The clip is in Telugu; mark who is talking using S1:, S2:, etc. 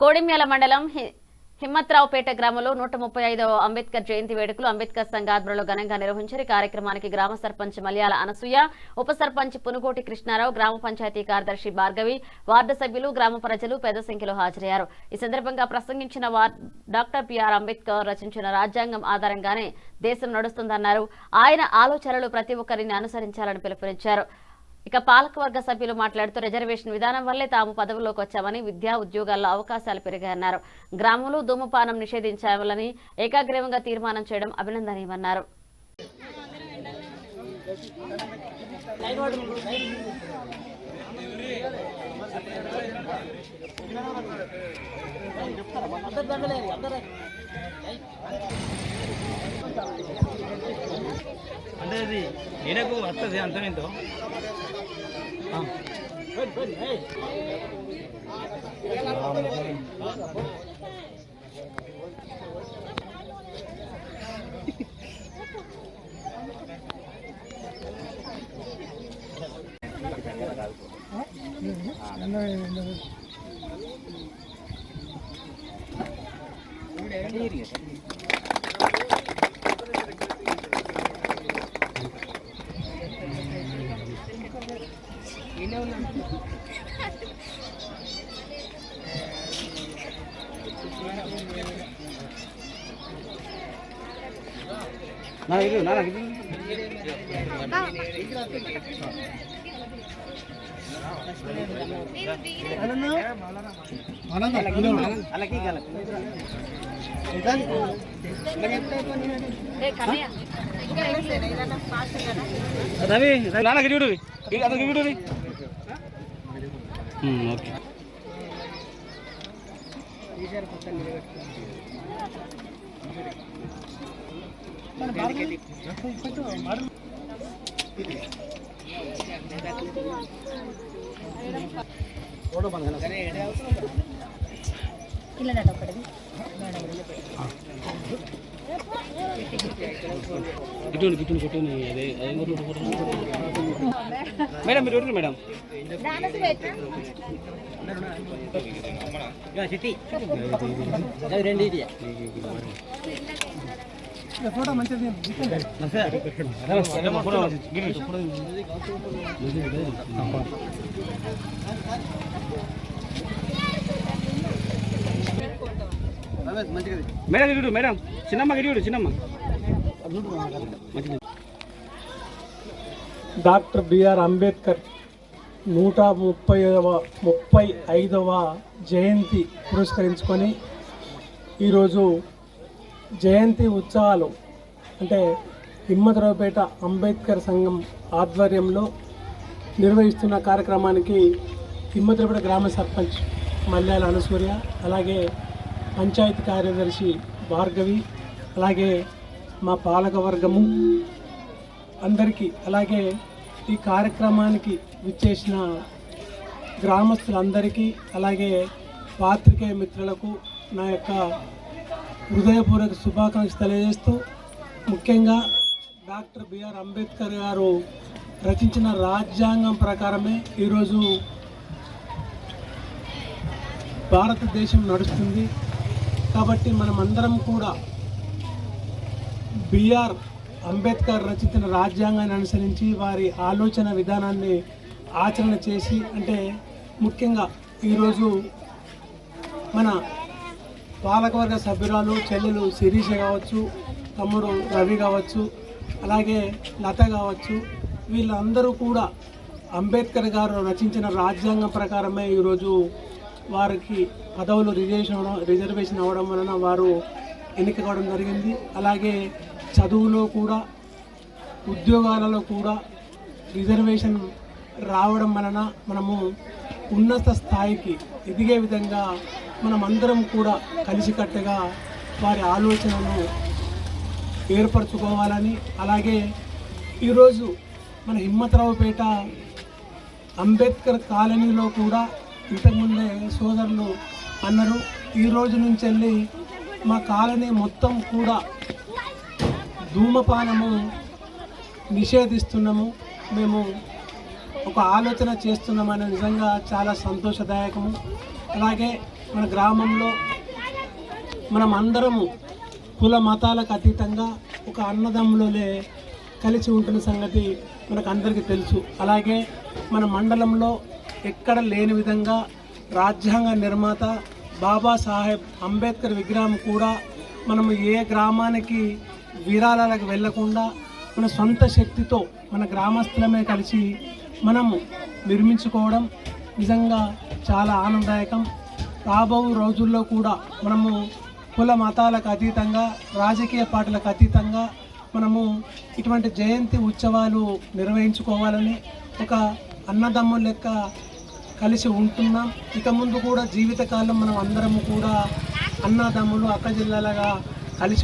S1: కోడిమ్యాల మండలం హిమ్మత్రావుపేట గ్రామంలో 135వ అంబేద్కర్ జయంతి వేడుకలు అంబేద్కర్ సంఘ ఆధ్వర్యంలో ఘనంగా నిర్వహించారు. కార్యక్రమానికి గ్రామ సర్పంచ్ మల్యాల అనసూయ, ఉప సర్పంచ్ పునుగోటి కృష్ణారావు, గ్రామ పంచాయతీ కార్యదర్శి భార్గవి, వార్డు సభ్యులు, గ్రామ ప్రజలు పెద్ద సంఖ్యలో హాజరయ్యారు. ఈ సందర్భంగా ప్రసంగించిన డాక్టర్ బిఆర్ అంబేద్కర్ రచించిన రాజ్యాంగం ఆధారంగానే దేశం నడుస్తుందన్నారు. ఆయన ఆలోచనలు ప్రతి ఒక్కరిని అనుసరించాలని పిలుపునిచ్చారు. ఇక పాలకవర్గ సభ్యులు మాట్లాడుతూ రిజర్వేషన్ విధానం వల్లే తాము పదవుల్లోకి వచ్చామని, విద్యా ఉద్యోగాల్లో అవకాశాలు పెరిగాయన్నారు. గ్రామంలో ధూమపానం నిషేధించాలని ఏకాగ్రీవంగా తీర్మానం చేయడం అభినందనీయమన్నారు.
S2: అంటే అది నేనకు వస్తుంది అంతమేంతో రవి నాన్నకి చూడు అతనికి చూడు ఓకే మేడం మీరు చూడండి మేడం ఫోటో మంచిది మేడం చూడు మేడం చిన్నమ్మ చూడు చిన్నమ్మ
S3: డాక్టర్ బిఆర్ అంబేద్కర్ 135వ జయంతి పురస్కరించుకొని ఈరోజు జయంతి ఉత్సవాలు అంటే హిమ్మత్రావుపేట అంబేద్కర్ సంఘం ఆధ్వర్యంలో నిర్వహిస్తున్న కార్యక్రమానికి హిమ్మత్రావుపేట గ్రామ సర్పంచ్ మల్యాల అనసూయ, అలాగే పంచాయతీ కార్యదర్శి భార్గవి, అలాగే మా పాలకవర్గము అందరికీ, అలాగే ఈ కార్యక్రమానికి విచ్చేసిన గ్రామస్తులందరికీ, అలాగే పాత్రికేయ మిత్రులకు నా యొక్క హృదయపూర్వక శుభాకాంక్షలు తెలియజేస్తూ, ముఖ్యంగా డాక్టర్ బిఆర్ అంబేద్కర్ గారు రచించిన రాజ్యాంగం ప్రకారమే ఈరోజు భారతదేశం నడుస్తుంది. కాబట్టి మనమందరం కూడా బిఆర్ అంబేద్కర్ రచించిన రాజ్యాంగాన్ని అనుసరించి వారి ఆలోచన విధానాన్ని ఆచరణ చేసి, అంటే ముఖ్యంగా ఈరోజు మన పాలకవర్గ సభ్యురాలు చెల్లెలు శిరీష కావచ్చు, తమ్ముడు రవి కావచ్చు, అలాగే లత కావచ్చు, వీళ్ళందరూ కూడా అంబేద్కర్ గారు రచించిన రాజ్యాంగం ప్రకారమే ఈరోజు వారికి పదవులు రిజర్వేషన్ అవ్వడం వలన వారు ఎన్నిక కావడం జరిగింది. అలాగే చదువులో కూడా ఉద్యోగాలలో కూడా రిజర్వేషన్ రావడం వలన మనము ఉన్నత స్థాయికి ఎదిగే విధంగా మనమందరం కూడా కలిసికట్టుగా వారి ఆలోచనను ఏర్పరచుకోవాలని, అలాగే ఈరోజు మన హిమ్మత్రావుపేట అంబేద్కర్ కాలనీలో కూడా ఇంతకుముందే సోదరులు అన్నారు, ఈ రోజు నుంచి వెళ్ళి మా కాలనీ మొత్తం కూడా ధూమపానము నిషేధిస్తున్నాము, మేము ఒక ఆలోచన చేస్తున్నామని నిజంగా చాలా సంతోషదాయకము. అలాగే మన గ్రామంలో మనం అందరము కుల మతాలకు అతీతంగా ఒక అన్నదమ్ములే కలిసి ఉంటున్న సంగతి మనకు అందరికీ తెలుసు. అలాగే మన మండలంలో ఎక్కడ లేని విధంగా రాజ్యాంగ నిర్మాత బాబాసాహెబ్ అంబేద్కర్ విగ్రహం కూడా మనము ఏ గ్రామానికి విరాళాలకు వెళ్లకుండా మన సొంత శక్తితో మన గ్రామస్తులమే కలిసి మనము నిర్మించుకోవడం నిజంగా చాలా ఆనందదాయకం. రాబో రోజుల్లో కూడా మనము కుల మతాలకు అతీతంగా రాజకీయ పార్టీలకు అతీతంగా మనము ఇటువంటి జయంతి ఉత్సవాలు నిర్వహించుకోవాలని ఒక అన్నదమ్ముల లెక్క కలిసి ఉంటున్నాం. ఇక ముందు కూడా జీవితకాలం మనం అందరము కూడా అన్నదమ్ములు అక్క జిల్లాలుగా